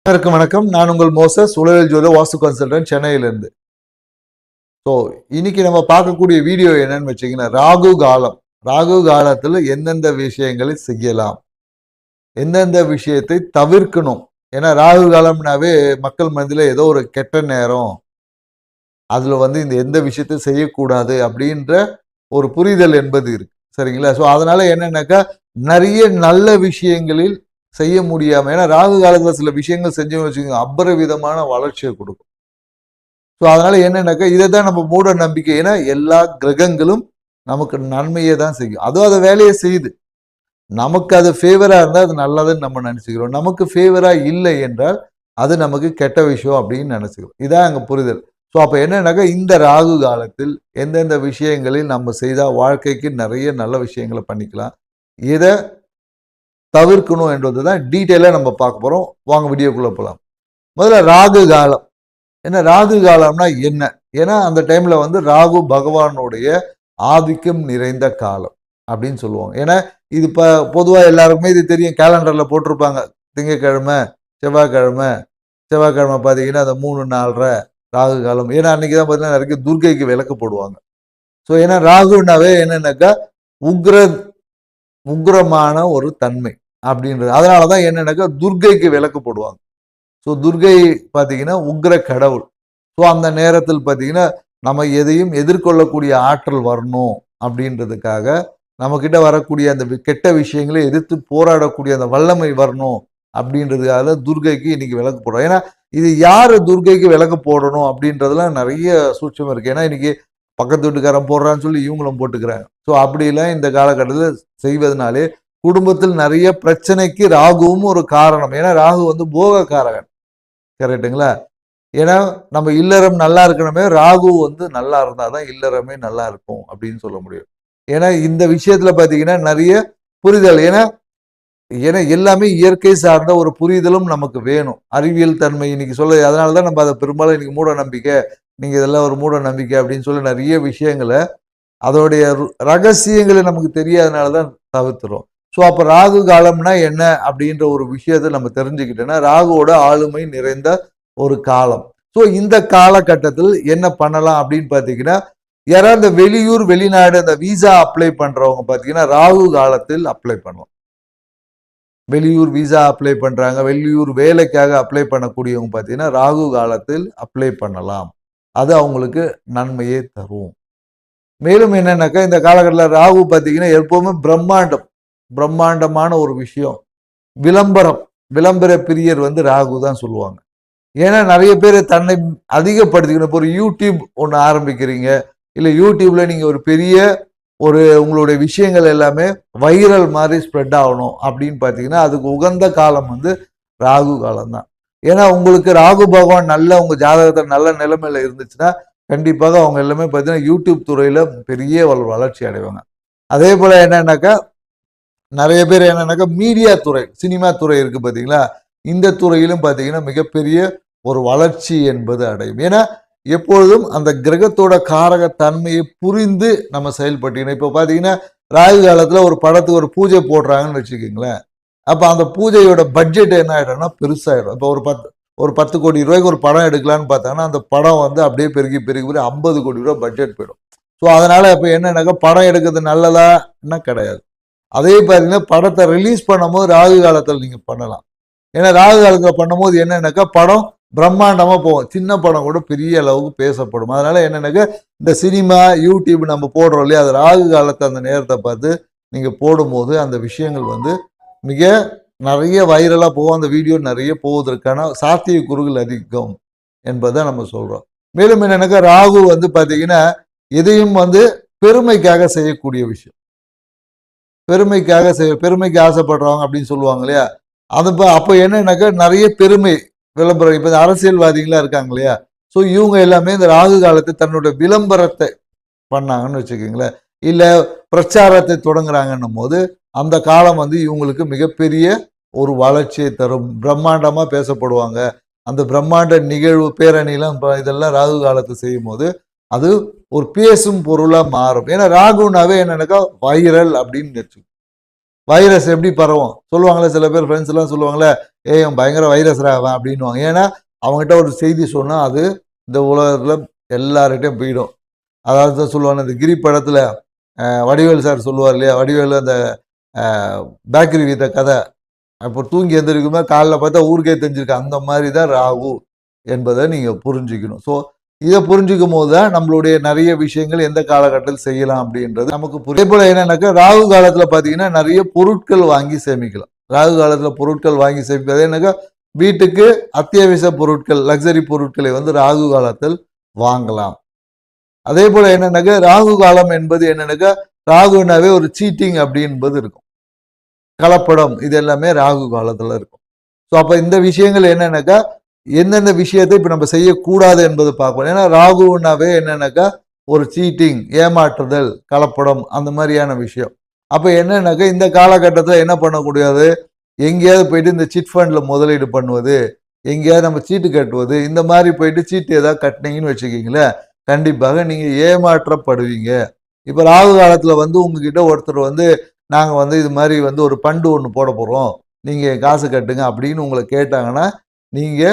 அனைவருக்கும் வணக்கம். நான் உங்கள் மோசஸ், உளவியல் ஜோதிட வாஸ்து கன்சல்டன்ட், சென்னையிலிருந்து. ஸோ இன்னைக்கு நம்ம பார்க்கக்கூடிய வீடியோ என்னன்னு வச்சீங்கன்னா, ராகு காலம். ராகு காலத்துல எந்தெந்த விஷயங்களை செய்யலாம், எந்தெந்த விஷயத்தை தவிர்க்கணும். ஏன்னா ராகு காலம்னாவே மக்கள் மனதில் ஏதோ ஒரு கெட்ட நேரம், அதுல இந்த எந்த விஷயத்தையும் செய்யக்கூடாது அப்படின்ற ஒரு புரிதல் என்பது இருக்கு. சரிங்களா? ஸோ அதனால என்னன்னாக்கா, நிறைய நல்ல விஷயங்களில் செய்ய முடியாம, ஏன்னா ராகு காலத்துல சில விஷயங்கள் செஞ்சோம்னு வச்சுக்கோங்க, அபரிவிதமான வளர்ச்சியை கொடுக்கும். ஸோ அதனால என்னன்னாக்கா, இதை தான் நம்ம மூட நம்பிக்கை. ஏன்னா எல்லா கிரகங்களும் நமக்கு நன்மையை தான் செய்யும். அதுவும் அதை வேலையை செய்யுது. நமக்கு அது ஃபேவரா இருந்தால் அது நல்லதுன்னு நம்ம நினைச்சுக்கிறோம். நமக்கு ஃபேவரா இல்லை என்றால் அது நமக்கு கெட்ட விஷயம் அப்படின்னு நினைச்சுக்கிறோம். இதான் அங்க புரிதல். ஸோ அப்ப என்னன்னாக்கா, இந்த ராகு காலத்தில் எந்தெந்த விஷயங்களில் நம்ம செய்தால் வாழ்க்கைக்கு நிறைய நல்ல விஷயங்களை பண்ணிக்கலாம், எதை தவிர்க்கணும் என்றது தான் டீட்டெயிலாக நம்ம பார்க்க போறோம். வாங்க வீடியோக்குள்ள போகலாம். முதல்ல ராகு காலம். ஏன்னா ராகு காலம்னா என்ன? ஏன்னா அந்த டைம்ல ராகு பகவானுடைய ஆதிக்கம் நிறைந்த காலம் அப்படின்னு சொல்லுவாங்க. ஏன்னா இது பொதுவாக எல்லாருக்குமே இது தெரியும். கேலண்டர்ல போட்டிருப்பாங்க, திங்கக்கிழமை செவ்வாய்க்கிழமை. செவ்வாய்க்கிழமை பார்த்தீங்கன்னா அந்த 3-4:30 ராகு காலம். ஏன்னா அன்னைக்கு தான் பார்த்தீங்கன்னா நிறைய துர்க்கைக்கு விளக்கு போடுவாங்க. ஸோ ஏன்னா ராகுனாவே என்னன்னாக்கா உக்ரமான ஒரு தன்மை அப்படின்றது. அதனாலதான் என்னன்னாக்கா துர்க்கைக்கு விளக்கு போடுவாங்க. ஸோ துர்கை பார்த்தீங்கன்னா உக்ர கடவுள். ஸோ அந்த நேரத்தில் பார்த்தீங்கன்னா நம்ம எதையும் எதிர்கொள்ளக்கூடிய ஆற்றல் வரணும் அப்படின்றதுக்காக, நம்ம கிட்ட வரக்கூடிய அந்த கெட்ட விஷயங்களை எதிர்த்து போராடக்கூடிய அந்த வல்லமை வரணும் அப்படின்றதுக்காக துர்கைக்கு இன்னைக்கு விளக்கு போடுறோம். ஏன்னா இது யாரு துர்கைக்கு விளக்கு போடணும் அப்படின்றதுலாம் நிறைய சூட்சம் இருக்கு. ஏன்னா இன்னைக்கு பக்கத்து வீட்டுக்காரன் போடுறான்னு சொல்லி இவங்களும் போட்டுக்கிறாங்க. ஸோ அப்படிலாம் இந்த காலகட்டத்தில் செய்வதனாலே குடும்பத்தில் நிறைய பிரச்சனைக்கு ராகுவும் ஒரு காரணம். ஏன்னா ராகு போகக்காரகன். கரெக்டுங்களா? ஏன்னா நம்ம இல்லறம் நல்லா இருக்கணுமே, ராகு நல்லா இருந்தாதான் இல்லறமே நல்லா இருக்கும் அப்படின்னு சொல்ல முடியும். ஏன்னா இந்த விஷயத்துல பாத்தீங்கன்னா நிறைய புரிதல். ஏன்னா ஏன்னா எல்லாமே இயற்கை சார்ந்த ஒரு புரிதலும் நமக்கு வேணும். அறிவியல் தன்மை இன்னைக்கு சொல்ல, அதனாலதான் நம்ம அதை பெரும்பாலும் இன்னைக்கு மூட நம்பிக்கை, நீங்க இதெல்லாம் ஒரு மூட நம்பிக்கை அப்படின்னு சொல்லி நிறைய விஷயங்களை, அதோடைய ரகசியங்களை நமக்கு தெரியாதனாலதான் தவிர்த்துறோம். ஸோ அப்ப ராகு காலம்னா என்ன அப்படின்ற ஒரு விஷயத்தை நம்ம தெரிஞ்சுக்கிட்டோம்னா, ராகுவோட ஆளுமை நிறைந்த ஒரு காலம். ஸோ இந்த காலகட்டத்தில் என்ன பண்ணலாம் அப்படின்னு பாத்தீங்கன்னா, யாராவது இந்த வெளியூர் வெளிநாடு அந்த விசா அப்ளை பண்றவங்க பாத்தீங்கன்னா ராகு காலத்தில் அப்ளை பண்ணுவோம். வெளியூர் விசா அப்ளை பண்றாங்க, வெளியூர் வேலைக்காக அப்ளை பண்ணக்கூடியவங்க பாத்தீங்கன்னா ராகு காலத்தில் அப்ளை பண்ணலாம். அது அவங்களுக்கு நன்மையே தரும். மேலும் என்னன்னாக்கா, இந்த காலகட்டத்தில் ராகு பாத்தீங்கன்னா எப்பவுமே பிரம்மாண்டமான ஒரு விஷயம். விளம்பர பிரியர் ராகு தான் சொல்லுவாங்க. ஏன்னா நிறைய பேர் தன்னை அதிகப்படுத்திக்கணும். இப்போ ஒரு யூடியூப் ஒன்று ஆரம்பிக்கிறீங்க, இல்லை யூடியூப்ல நீங்க ஒரு பெரிய உங்களுடைய விஷயங்கள் எல்லாமே வைரல் மாதிரி ஸ்ப்ரெட் ஆகணும் அப்படின்னு பார்த்தீங்கன்னா, அதுக்கு உகந்த காலம் ராகு காலம் தான். ஏன்னா உங்களுக்கு ராகு பகவான் உங்க ஜாதகத்தை நல்ல நிலைமையில இருந்துச்சுன்னா கண்டிப்பாக அவங்க எல்லாமே பார்த்தீங்கன்னா யூடியூப் துறையில பெரிய வளர்ச்சி அடைவாங்க. அதே போல என்னன்னாக்கா, நிறைய பேர் என்னன்னாக்கா மீடியா துறை, சினிமா துறை இருக்கு பார்த்தீங்களா, இந்த துறையிலும் பார்த்தீங்கன்னா மிகப்பெரிய ஒரு வளர்ச்சி என்பது அடையும். ஏன்னா எப்பொழுதும் அந்த கிரகத்தோட காரக தன்மையை புரிந்து நம்ம செயல்பட்டீங்கன்னா, இப்போ பார்த்தீங்கன்னா ராகு காலத்தில் ஒரு படத்துக்கு ஒரு பூஜை போடுறாங்கன்னு வச்சுக்கோங்களேன். அப்போ அந்த பூஜையோட பட்ஜெட் என்ன ஆகிடும்னா பெருசாகிடும். இப்போ ஒரு 10 கோடி ரூபாய்க்கு ஒரு படம் எடுக்கலான்னு பார்த்தாங்கன்னா அந்த படம் அப்படியே பெருகி 50 கோடி ரூபாய் பட்ஜெட் போயிடும். ஸோ அதனால இப்போ என்னன்னாக்கா, படம் எடுக்கிறது நல்லதான்னா கிடையாது. அதே பார்த்தீங்கன்னா படத்தை ரிலீஸ் பண்ணும்போது ராகு காலத்தில் நீங்க பண்ணலாம். ஏன்னா ராகு காலத்தில் பண்ணும்போது என்னன்னாக்கா படம் பிரம்மாண்டமா போகும். சின்ன படம் கூட பெரிய அளவுக்கு பேசப்படும். அதனால என்னன்னாக்கா, இந்த சினிமா யூடியூப் நம்ம போடுறோம் இல்லையா, அது ராகு காலத்தை அந்த நேரத்தை பார்த்து நீங்க போடும்போது அந்த விஷயங்கள் மிக நிறைய வைரலா போகும். அந்த வீடியோ நிறைய போவதற்கான சாத்திய கூறுகள் அதிகம் என்பதை நம்ம சொல்றோம். மேலும் என்னன்னாக்கா, ராகு பாத்தீங்கன்னா எதையும் பெருமைக்காக செய்யக்கூடிய விஷயம். பெருமைக்கு ஆசைப்படுறவங்க அப்படின்னு சொல்லுவாங்க இல்லையா, அது அப்போ என்னன்னாக்கா நிறைய பெருமை விளம்பரம். இப்ப அரசியல்வாதிகளா இருக்காங்க இல்லையா, ஸோ இவங்க எல்லாமே இந்த ராகு காலத்தை தன்னுடைய விளம்பரத்தை பண்ணாங்கன்னு வச்சுக்கோங்களேன், இல்ல பிரச்சாரத்தை தொடங்குறாங்கன்னும் போது அந்த காலம் இவங்களுக்கு மிகப்பெரிய ஒரு வளர்ச்சியை தரும். பிரம்மாண்டமா பேசப்படுவாங்க. அந்த பிரம்மாண்ட நிகழ்வு பேரணிலாம் இதெல்லாம் ராகு காலத்தை செய்யும் போது அது ஒரு பேசும் பொருளா மாறும். ஏன்னா ராகுனாவே என்னன்னாக்கா வைரல் அப்படின்னு வச்சு. வைரஸ் எப்படி பரவும் சொல்லுவாங்களே, சில பேர் ஃப்ரெண்ட்ஸ் எல்லாம் சொல்லுவாங்களே, ஏய் அவன் பயங்கர வைரஸ் அவன் அப்படின்னுவாங்க. ஏன்னா அவங்ககிட்ட ஒரு செய்தி சொன்னா அது இந்த உலகத்துல எல்லார்கிட்டையும் போயிடும். அதாவது தான் சொல்லுவாங்க, இந்த கிரி படத்துல வடிவேல் சார் சொல்லுவார் இல்லையா, வடிவேல் அந்த பேக்கரி வித்த கதை, அப்போ தூங்கி எந்திரிக்குமே காலைல பார்த்தா ஊருக்கே தெரிஞ்சிருக்கு. அந்த மாதிரி தான் ராகு என்பதை நீங்க புரிஞ்சுக்கணும். ஸோ இதை புரிஞ்சுக்கும் போது தான் நம்மளுடைய நிறைய விஷயங்கள் எந்த காலகட்டத்தில் செய்யலாம் அப்படின்றது நமக்கு புரியும். அதே போல என்னன்னாக்கா, ராகு காலத்துல பாத்தீங்கன்னா நிறைய பொருட்கள் வாங்கி சேமிக்கலாம். ராகு காலத்துல பொருட்கள் வாங்கி சேமிக்கிறது என்னக்கா, வீட்டுக்கு அத்தியாவசிய பொருட்கள், லக்ஸரி பொருட்களை வந்து ராகு காலத்தில் வாங்கலாம். அதே போல என்னன்னாக்கா, ராகு காலம் என்பது என்னன்னாக்கா, ராகுனாவே ஒரு சீட்டிங் அப்படின்பது இருக்கும், கலப்படம், இது எல்லாமே ராகு காலத்துல இருக்கும். ஸோ அப்ப இந்த விஷயங்கள் என்னன்னாக்கா, எந்தெந்த விஷயத்தை இப்ப நம்ம செய்யக்கூடாது என்பது பார்க்கணும். ஏன்னா ராகுனாவே என்னன்னாக்கா ஒரு சீட்டிங், ஏமாற்றுதல், கலப்படம், அந்த மாதிரியான விஷயம். அப்ப என்னன்னாக்கா இந்த காலகட்டத்தில் என்ன பண்ணக்கூடாது, எங்கேயாவது போயிட்டு இந்த சிட் ஃபண்ட்ல முதலீடு பண்ணுவது, எங்கேயாவது நம்ம சீட்டு கட்டுவது, இந்த மாதிரி போயிட்டு சீட்டு ஏதாவது கட்டினீங்கன்னு வச்சுக்கிங்களேன், கண்டிப்பாக நீங்க ஏமாற்றப்படுவீங்க. இப்ப ராகு காலத்துல வந்து உங்ககிட்ட ஒருத்தர் வந்து, நாங்க வந்து இது மாதிரி வந்து ஒரு பண்டு ஒன்று போட போறோம், நீங்க காசு கட்டுங்க அப்படின்னு உங்களை கேட்டாங்கன்னா, நீங்க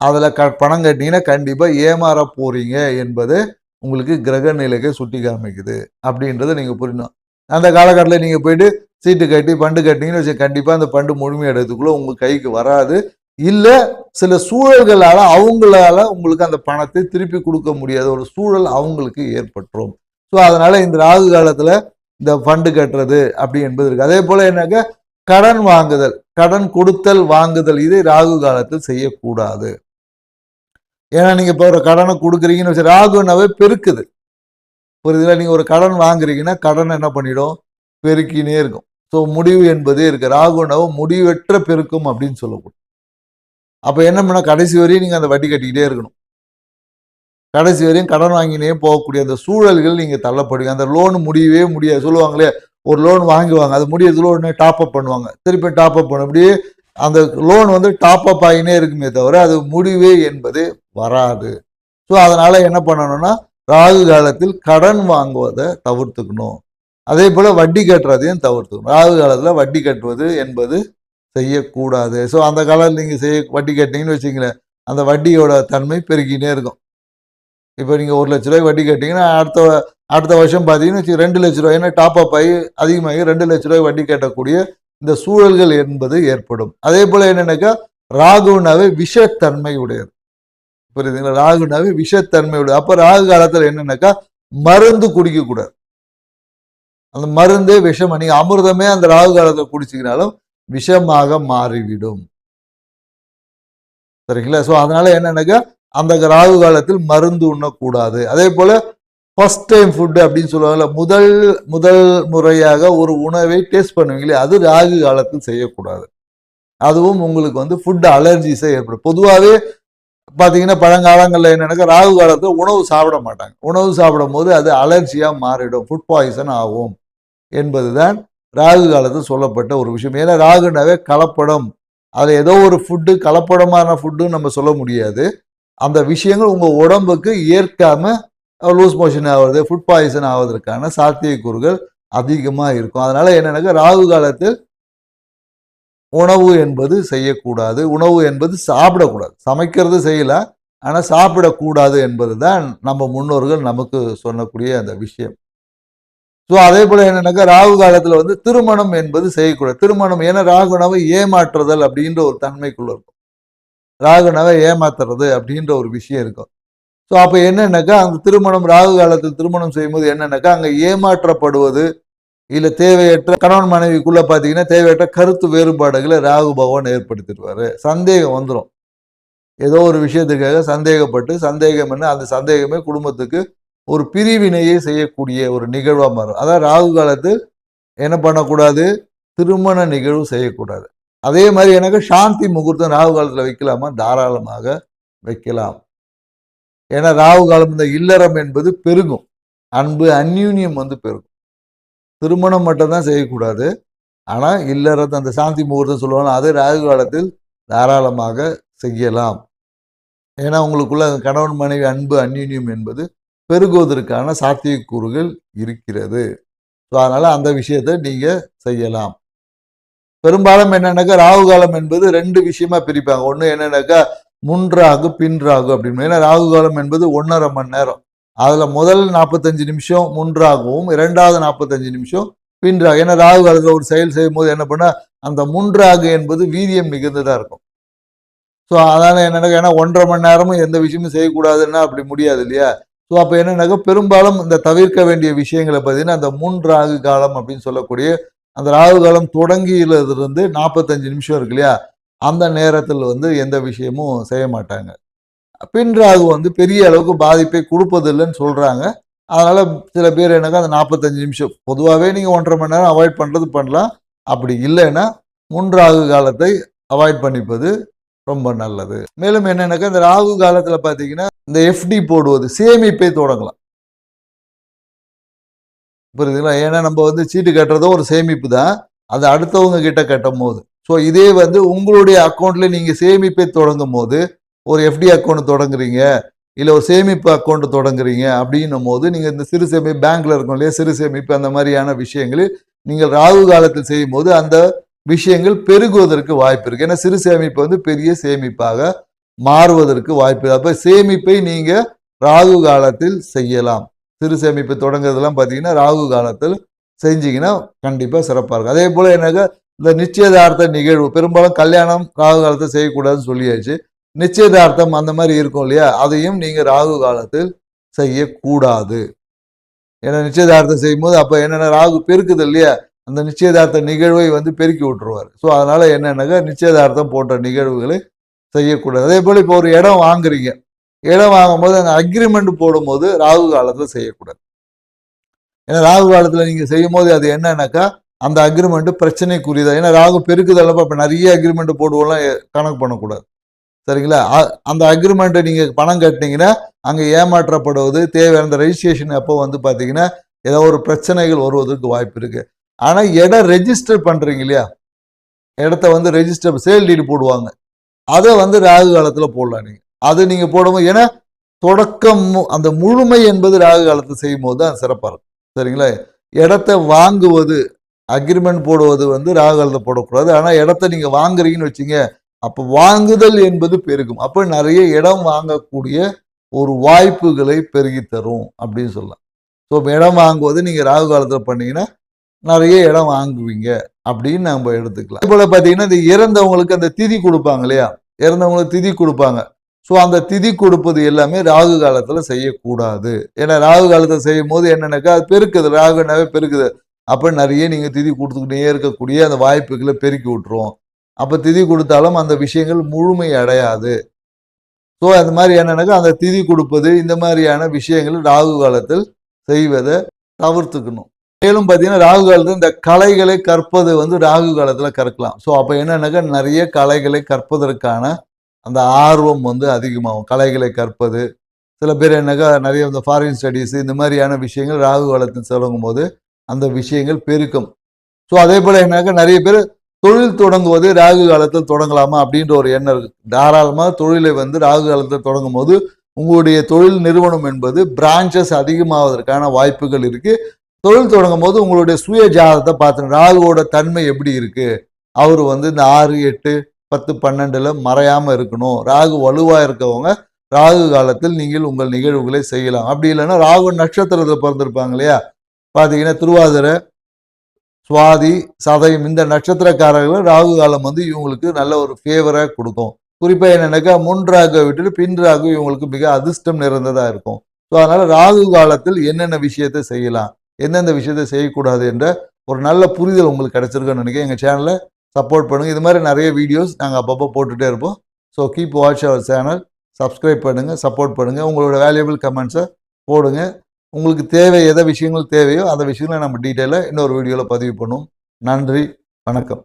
அதுல பணம் கட்டினீங்கன்னா கண்டிப்பா ஏமாற போறீங்க என்பது உங்களுக்கு கிரக நிலைக்கு சுட்டி காமிக்குது அப்படின்றத நீங்க புரியணும். அந்த காலகட்டத்தில் நீங்க போயிட்டு சீட்டு கட்டி பண்டு கட்டிங்கன்னு வச்சு, கண்டிப்பா அந்த பண்டு முழுமையடைறதுக்குள்ள உங்க கைக்கு வராது. இல்ல சில சூழல்களால அவங்களால உங்களுக்கு அந்த பணத்தை திருப்பி கொடுக்க முடியாத ஒரு சூழல் அவங்களுக்கு ஏற்பட்டுரும். ஸோ அதனால இந்த ராகு காலத்துல இந்த ஃபண்டு கட்டுறது அப்படி என்பது இருக்கு. அதே போல என்னங்க, கடன் வாங்குதல், கடன் கொடுத்தல் வாங்குதல், இதை ராகு காலத்தில் செய்யக்கூடாது. ஏன்னா நீங்க இப்போ ஒரு கடனை கொடுக்குறீங்கன்னு வச்சு, ராகுனாவே பெருக்குது, புரியுதுல. நீங்க ஒரு கடன் வாங்குறீங்கன்னா கடன் என்ன பண்ணிடும், பெருக்கினே இருக்கும். ஸோ முடிவு என்பதே இருக்கு. ராகுனாவை முடிவற்ற பெருக்கும் அப்படின்னு சொல்லக்கூடும். அப்ப என்ன பண்ண, கடைசி வரையும் நீங்க அந்த வட்டி கட்டிக்கிட்டே இருக்கணும். கடைசி வரையும் கடன் வாங்கினே போகக்கூடிய அந்த சூழல்கள் நீங்க தள்ளப்படுவீங்க. அந்த லோன் முடியவே முடியாது. சொல்லுவாங்களே, ஒரு லோன் வாங்குவாங்க, அது முடியறதுல உடனே டாப் அப் பண்ணுவாங்க, திருப்பி டாப் அப் பண்ணும், அப்படியே அந்த லோன் வந்து டாப் அப் ஆகினே இருக்குமே தவிர அது முடிவே என்பது வராது. ஸோ அதனால என்ன பண்ணணும்னா, ராகு காலத்தில் கடன் வாங்குவதை தவிர்த்துக்கணும். அதே போல வட்டி கட்டுறதையும் தவிர்த்துக்கணும். ராகு காலத்துல வட்டி கட்டுவது என்பது செய்யக்கூடாது. ஸோ அந்த காலத்தில் நீங்க வட்டி கட்டிங்கன்னு வச்சுங்களேன், அந்த வட்டியோட தன்மை பெருகினே இருக்கும். இப்போ நீங்கள் 1 லட்ச ரூபாய் வட்டி கட்டிங்கன்னா அடுத்த வருஷம் பார்த்தீங்கன்னா 2 லட்ச ரூபாய், ஏன்னா டாப் அப் ஆகி அதிகமாகி 2 லட்ச ரூபாய் வட்டி கட்டக்கூடிய இந்த சூழல்கள் என்பது ஏற்படும். அதே போல என்னன்னாக்கா, ராகுனாவே விஷத்தன்மை உடையது, புரியுதுங்களா. ராகுனாவே விஷத்தன்மை உடையது. அப்போ ராகு காலத்தில் என்னன்னாக்கா, மருந்து குடிக்கக்கூடாது. அந்த மருந்தே விஷம், நீங்க அமிர்தமே அந்த ராகு காலத்தை குடிச்சிக்கினாலும் விஷமாக மாறிவிடும், சரிங்களா. ஸோ அதனால என்னன்னாக்கா, அந்த ராகு காலத்தில் மருந்து உண்ணக்கூடாது. அதே போல ஃபர்ஸ்ட் டைம் ஃபுட்டு அப்படின்னு சொல்லுவாங்கல்ல, முதல் முறையாக ஒரு உணவை டேஸ்ட் பண்ணுவீங்களே, அது ராகு காலத்தில் செய்யக்கூடாது. அதுவும் உங்களுக்கு வந்து ஃபுட் அலர்ஜிஸை ஏற்படும். பொதுவாகவே பார்த்தீங்கன்னா பழங்காலங்களில் என்னன்னாக்கா, ராகு காலத்தில் உணவு சாப்பிட மாட்டாங்க. உணவு சாப்பிடும் போது அது அலர்ஜியாக மாறிடும், ஃபுட் பாய்சன் ஆகும் என்பதுதான் ராகு காலத்தில் சொல்லப்பட்ட ஒரு விஷயம். ஏன்னா ராகுனாவே கலப்படம், அதில் ஏதோ ஒரு ஃபுட்டு கலப்படமான ஃபுட்டுன்னு நம்ம சொல்ல முடியாது. அந்த விஷயங்கள் உங்க உடம்புக்கு ஏற்காம லூஸ் மோஷன் ஆகுறது, ஃபுட் பாய்சன் ஆவதற்கான சாத்தியக்கூறுகள் அதிகமாக இருக்கும். அதனால என்னன்னாக்கா, ராகு காலத்தில் உணவு என்பது செய்யக்கூடாது. உணவு என்பது சாப்பிடக்கூடாது. சமைக்கிறது செய்யலாம், ஆனால் சாப்பிடக்கூடாது என்பது தான் நம்ம முன்னோர்கள் நமக்கு சொல்லக்கூடிய அந்த விஷயம். ஸோ அதே போல என்னன்னாக்கா, ராகு காலத்தில் வந்து திருமணம் என்பது செய்யக்கூடாது. திருமணம், ஏன்னா ராகுனாவை ஏமாற்றுதல் அப்படின்ற ஒரு தன்மைக்குள்ள இருக்கும். ராகுனாவை ஏமாத்துறது அப்படின்ற ஒரு விஷயம் இருக்கும். ஸோ அப்போ என்னன்னாக்கா, அந்த திருமணம், ராகு காலத்தில் திருமணம் செய்யும்போது என்னன்னாக்கா, அங்கே ஏமாற்றப்படுவது, இல்லை தேவையற்ற கணவன் மனைவிக்குள்ள பார்த்தீங்கன்னா தேவையற்ற கருத்து வேறுபாடுகளை ராகு பகவான் ஏற்படுத்திடுவாரு. சந்தேகம் வந்துடும், ஏதோ ஒரு விஷயத்துக்காக சந்தேகப்பட்டு, சந்தேகம் என்ன, அந்த சந்தேகமே குடும்பத்துக்கு ஒரு பிரிவினையை செய்யக்கூடிய ஒரு நிகழ்வா மாறும். அதான் ராகு காலத்தில் என்ன பண்ணக்கூடாது, திருமண நிகழ்வு செய்யக்கூடாது. அதே மாதிரி எனக்கு சாந்தி முகூர்த்தம் ராகு காலத்தில் வைக்கலாமா, தாராளமாக வைக்கலாம். ஏன்னா ராகு காலம், இந்த இல்லறம் என்பது பெருகும், அன்பு அந்யூன்யம் வந்து பெருகும். திருமணம் மட்டும்தான் செய்யக்கூடாது, ஆனா இல்லறத்தை அந்த சாந்தி முகூர்த்தம் சொல்லுவாங்க, அது ராகு காலத்தில் தாராளமாக செய்யலாம். ஏன்னா உங்களுக்குள்ள கணவன் மனைவி அன்பு அந்யூன்யம் என்பது பெருகுவதற்கான சாத்தியக்கூறுகள் இருக்கிறது. ஸோ அதனால அந்த விஷயத்தை நீங்க செய்யலாம். பெரும்பாலும் என்னன்னாக்கா ராகு காலம் என்பது 2 விஷயமா பிரிப்பாங்க. ஒண்ணு என்னன்னாக்கா முன்ராகு, பின்ராகு அப்படின்னு. ஏன்னா ராகு காலம் என்பது 1.5 மணி நேரம். அதுல முதல் 45 நிமிஷம் முன்ராகவும், 2வது 45 நிமிஷம் பின்ராகு. ஏன்னா ராகு காலத்துல ஒரு செயல் செய்யும்போது என்ன பண்ணா அந்த முன்ராகு என்பது வீரியம் மிகுந்ததா இருக்கும். ஸோ அதனால என்னன்னாக்கா ஏன்னா 1.5 மணி நேரமும் எந்த விஷயமும் செய்யக்கூடாதுன்னா அப்படி முடியாது இல்லையா? ஸோ அப்ப என்னன்னாக்கா பெரும்பாலும் இந்த தவிர்க்க வேண்டிய விஷயங்களை பார்த்தீங்கன்னா அந்த ராகு காலம் அப்படின்னு சொல்லக்கூடிய அந்த ராகு காலம் தொடங்கியிலிருந்து 45 நிமிஷம் இருக்கு இல்லையா? அந்த நேரத்தில் வந்து எந்த விஷயமும் செய்ய மாட்டாங்க. பின் ராகு வந்து பெரிய அளவுக்கு பாதிப்பை கொடுப்பதில்லைன்னு சொல்றாங்க. அதனால சில பேர் என்னக்கா அந்த 45 நிமிஷம் பொதுவாகவே நீங்க 1.5 மணி நேரம் அவாய்ட் பண்றது பண்ணலாம். அப்படி இல்லைன்னா ராகு காலத்தை அவாய்ட் பண்ணிப்பது ரொம்ப நல்லது. மேலும் என்னன்னாக்கா இந்த ராகு காலத்துல பாத்தீங்கன்னா இந்த எஃப்டி போடுவது சேமிப்பை தொடங்கலாம். புரியுதுங்களா? ஏன்னா நம்ம வந்து சீட்டு கட்டுறதோ ஒரு சேமிப்பு தான். அது அடுத்தவங்க கிட்ட கட்டும் போது. ஸோ இதே வந்து உங்களுடைய அக்கௌண்ட்ல நீங்க சேமிப்பை தொடங்கும் போது ஒரு எஃப்டி அக்கௌண்ட் தொடங்குறீங்க, இல்ல ஒரு சேமிப்பு அக்கௌண்ட் தொடங்குறீங்க அப்படின்னும் போது நீங்க இந்த சிறு சேமிப்பு பேங்க்ல இருக்கும் இல்லையா? சிறு சேமிப்பு அந்த மாதிரியான விஷயங்களில் நீங்கள் ராகு காலத்தில் செய்யும் போது அந்த விஷயங்கள் பெருகுவதற்கு வாய்ப்பு இருக்கு. ஏன்னா சிறு சேமிப்பு வந்து பெரிய சேமிப்பாக மாறுவதற்கு வாய்ப்பு. அப்ப சேமிப்பை நீங்க ராகு காலத்தில் செய்யலாம். சிறு சேமிப்பு தொடங்குறதெல்லாம் பார்த்தீங்கன்னா ராகு காலத்தில் செஞ்சீங்கன்னா கண்டிப்பா சிறப்பா இருக்கும். அதே போல என்னக்கா இந்த நிச்சயதார்த்த நிகழ்வு பெரும்பாலும் கல்யாணம் ராகு காலத்தை செய்யக்கூடாதுன்னு சொல்லியாச்சு. நிச்சயதார்த்தம் அந்த மாதிரி இருக்கும் இல்லையா? அதையும் நீங்க ராகு காலத்தில் செய்யக்கூடாது. ஏன்னா நிச்சயதார்த்தம் செய்யும்போது அப்ப என்னென்ன ராகு பெருக்குது இல்லையா? அந்த நிச்சயதார்த்த நிகழ்வை வந்து பெருக்கி விட்டுருவார். ஸோ அதனால என்னன்னாக்கா நிச்சயதார்த்தம் போன்ற நிகழ்வுகளை செய்யக்கூடாது. அதே போல இப்போ ஒரு இடம் வாங்குறீங்க. இடம் வாங்கும்போது அந்த அக்ரிமெண்ட் போடும்போது ராகு காலத்துல செய்யக்கூடாது. ஏன்னா ராகு காலத்துல நீங்க செய்யும் போது அது என்னன்னாக்கா அந்த அக்ரிமெண்ட் பிரச்சனைக்குரியதா. ஏன்னா ராகு பெருக்குதல்லப்ப இப்ப நிறைய அக்ரிமெண்ட் போடுவோம்லாம் கணக்கு பண்ணக்கூடாது. சரிங்களா? அந்த அக்ரிமெண்ட்டை நீங்க பணம் கட்டினீங்கன்னா அங்க ஏமாற்றப்படுவது தேவையான அந்த ரெஜிஸ்ட்ரேஷன் அப்போ வந்து பாத்தீங்கன்னா ஏதோ ஒரு பிரச்சனைகள் வருவதற்கு வாய்ப்பு இருக்கு. ஆனா இடம் ரெஜிஸ்டர் பண்றீங்க இல்லையா? இடத்த வந்து ரெஜிஸ்டர் சேல் டீடு போடுவாங்க. அதை வந்து ராகு காலத்துல போடலாம் நீங்க. அது நீங்க போடும்போது ஏன்னா தொடக்கம் அந்த முழுமை என்பது ராகு காலத்தை செய்யும் போது தான் சிறப்பா இருக்கும். சரிங்களா? இடத்த வாங்குவது அக்ரிமெண்ட் போடுவது வந்து ராகு காலத்தை போடக்கூடாது. ஆனா இடத்த நீங்க வாங்குறீங்கன்னு வச்சுங்க, அப்ப வாங்குதல் என்பது பெருகும். அப்ப நிறைய இடம் வாங்கக்கூடிய ஒரு வாய்ப்புகளை பெருகி தரும் அப்படின்னு சொல்லலாம். ஸோ இடம் வாங்குவது நீங்க ராகு காலத்துல பண்ணீங்கன்னா நிறைய இடம் வாங்குவீங்க அப்படின்னு நம்ம எடுத்துக்கலாம். போல பாத்தீங்கன்னா இந்த இறந்தவங்களுக்கு அந்த திதி கொடுப்பாங்க இல்லையா? இறந்தவங்களுக்கு திதி கொடுப்பாங்க. ஸோ அந்த திதி கொடுப்பது எல்லாமே ராகு காலத்துல செய்யக்கூடாது. ஏன்னா ராகு காலத்துல செய்யும் போது என்னன்னாக்கா அது பெருக்குது, ராகுனாவே பெருக்குது. அப்ப நிறைய நீங்க திதி கொடுத்துக்கிட்டே இருக்கக்கூடிய அந்த வாய்ப்புகளை பெருக்கி விட்டுரும். அப்ப திதி கொடுத்தாலும் அந்த விஷயங்கள் முழுமை அடையாது. ஸோ அந்த மாதிரி என்னன்னாக்கா அந்த திதி கொடுப்பது இந்த மாதிரியான விஷயங்கள் ராகு காலத்தில் செய்வதை தவிர்த்துக்கணும். மேலும் பார்த்தீங்கன்னா ராகு காலத்தில் இந்த கலைகளை கற்பது வந்து ராகு காலத்தில் கற்கலாம். ஸோ அப்போ என்னன்னாக்கா நிறைய கலைகளை கற்பதற்கான அந்த ஆர்வம் வந்து அதிகமாகும். கலைகளை கற்பது சில பேர் என்னக்கா நிறைய இந்த ஃபாரின் ஸ்டடீஸ் இந்த மாதிரியான விஷயங்கள் ராகு காலத்தில் தொடங்கும் போது அந்த விஷயங்கள் பெருக்கும். ஸோ அதே போல் என்னக்கா நிறைய பேர் தொழில் தொடங்குவது ராகு காலத்தில் தொடங்கலாமா அப்படின்ற ஒரு எண்ணம் இருக்கு. தாராளமாக தொழிலை வந்து ராகு காலத்தில் தொடங்கும் போது உங்களுடைய தொழில் நிறுவனம் என்பது பிரான்ச்சஸ் அதிகமாவதற்கான வாய்ப்புகள் இருக்கு. தொழில் தொடங்கும் போது உங்களுடைய சுய ஜாதகத்தை பார்த்து ராகுவோட தன்மை எப்படி இருக்கு, அவர் வந்து இந்த 6, 8, 10, 12ல மறையாம இருக்கணும். ராகு வலுவா இருக்கவங்க ராகு காலத்தில் நீங்கள் உங்கள் நிகழ்வுகளை செய்யலாம். அப்படி இல்லைன்னா ராகு நட்சத்திரத்தில் பிறந்திருப்பாங்க இல்லையா? பார்த்தீங்கன்னா திருவாதிரை, சுவாதி, சதயம் இந்த நட்சத்திரக்காரர்கள் ராகு காலம் வந்து இவங்களுக்கு நல்ல ஒரு ஃபேவரா கொடுக்கும். குறிப்பா என்னன்னாக்கா ராகு விட்டுட்டு பின் ராகு இவங்களுக்கு மிக அதிர்ஷ்டம் நிறைந்ததா இருக்கும். ஸோ அதனால ராகு காலத்தில் என்னென்ன விஷயத்தை செய்யலாம், எந்தெந்த விஷயத்தை செய்யக்கூடாது என்ற ஒரு நல்ல புரிதல் உங்களுக்கு கிடைச்சிருக்குன்னு நினைக்கிறேன். எங்கள் சேனலை சப்போர்ட் பண்ணுங்கள். இது மாதிரி நிறைய வீடியோஸ் நாங்கள் அப்பப்போ போட்டுகிட்டே இருப்போம். So keep watch our channel, subscribe பண்ணுங்கள், சப்போர்ட் பண்ணுங்கள், உங்களோட வேல்யூபிள் கமெண்ட்ஸை போடுங்க. உங்களுக்கு தேவை எதை விஷயங்கள் தேவையோ அந்த விஷயங்களை நம்ம டீட்டெயிலாக இன்னொரு வீடியோவில் பதிவு பண்ணுவோம். நன்றி, வணக்கம்.